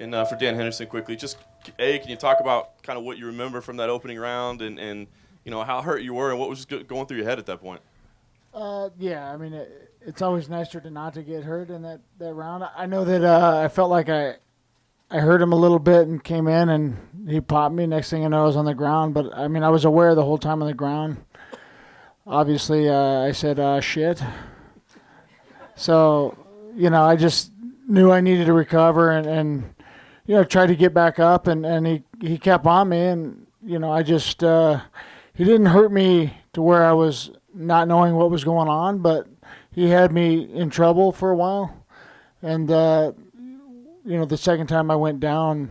And for Dan Henderson, quickly, just can you talk about kind of what you remember from that opening round and how hurt you were and what was just going through your head at that point? Yeah, I mean, it's always nicer to not to get hurt in that round. I know that I felt like I hurt him a little bit and came in and he popped me. Next thing I know, I was on the ground. But, I mean, I was aware the whole time on the ground. Obviously, I said, shit. So, I just knew I needed to recover and tried to get back up. And he kept on me. And, I just he didn't hurt me to where I was not knowing what was going on. But he had me in trouble for a while. And, the second time I went down,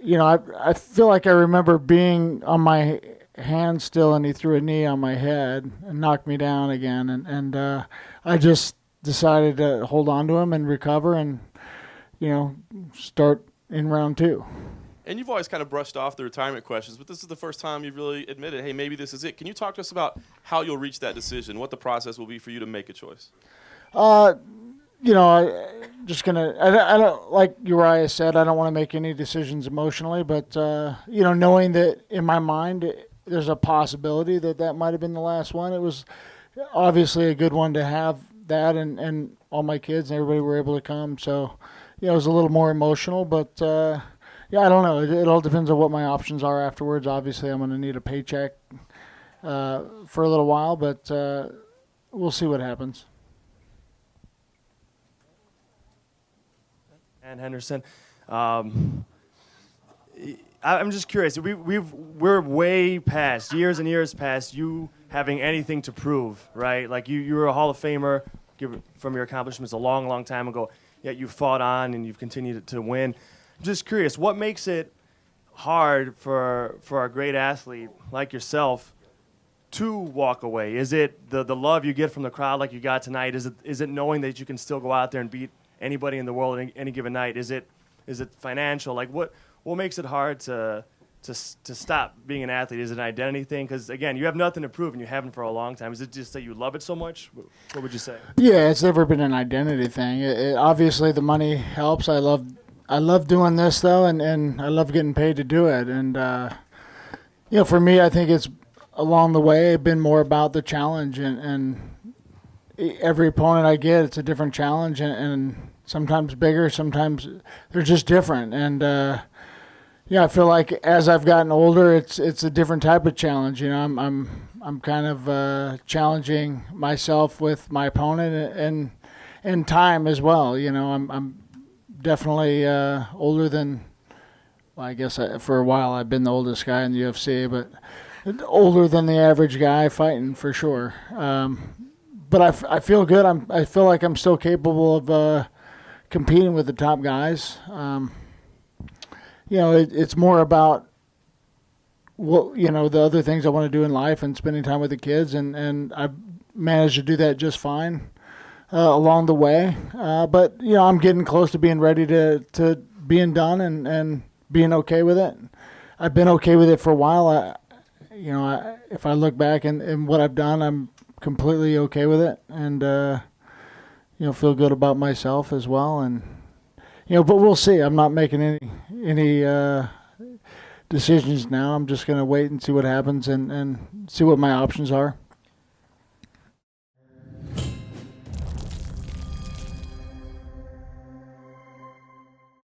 I feel like I remember being on my hand still, and he threw a knee on my head and knocked me down again. And I just decided to hold on to him and recover and, start in round 2. And you've always kind of brushed off the retirement questions, but this is the first time you've really admitted, hey, maybe this is it. Can you talk to us about how you'll reach that decision, what the process will be for you to make a choice? I don't, like Uriah said, I don't want to make any decisions emotionally, but, knowing that in my mind there's a possibility that might have been the last one. It was obviously a good one to have that, and all my kids and everybody were able to come. So, it was a little more emotional, but, I don't know. It all depends on what my options are afterwards. Obviously, I'm going to need a paycheck for a little while, but we'll see what happens. Dan Henderson. I'm just curious. We're way past, years and years past you having anything to prove, right? Like you were a Hall of Famer from your accomplishments a long, long time ago. Yet you fought on and you've continued to win. I'm just curious, what makes it hard for a great athlete like yourself to walk away? Is it the love you get from the crowd like you got tonight? Is it knowing that you can still go out there and beat anybody in the world any given night? Is it financial? Like what makes it hard to stop being an athlete? Is it an identity thing? Because again, you have nothing to prove and you haven't for a long time. Is it just that you love it so much? What would you say? Yeah, it's never been an identity thing. Obviously the money helps. I love doing this though, and I love getting paid to do it. And for me, I think it's along the way been more about the challenge and every opponent I get, it's a different challenge, and sometimes bigger, sometimes they're just different. And I feel like as I've gotten older, it's a different type of challenge. I'm kind of challenging myself with my opponent and time as well. I'm definitely older than. Well, I guess for a while I've been the oldest guy in the UFC, but older than the average guy fighting for sure. But I feel good. I feel like I'm still capable of competing with the top guys. It's more about the other things I want to do in life and spending time with the kids, and I've managed to do that just fine along the way. But I'm getting close to being ready to being done and being okay with it. I've been okay with it for a while. If I look back and what I've done, I'm completely okay with it, and feel good about myself as well. And but we'll see. I'm not making any decisions now. I'm just going to wait and see what happens and see what my options are.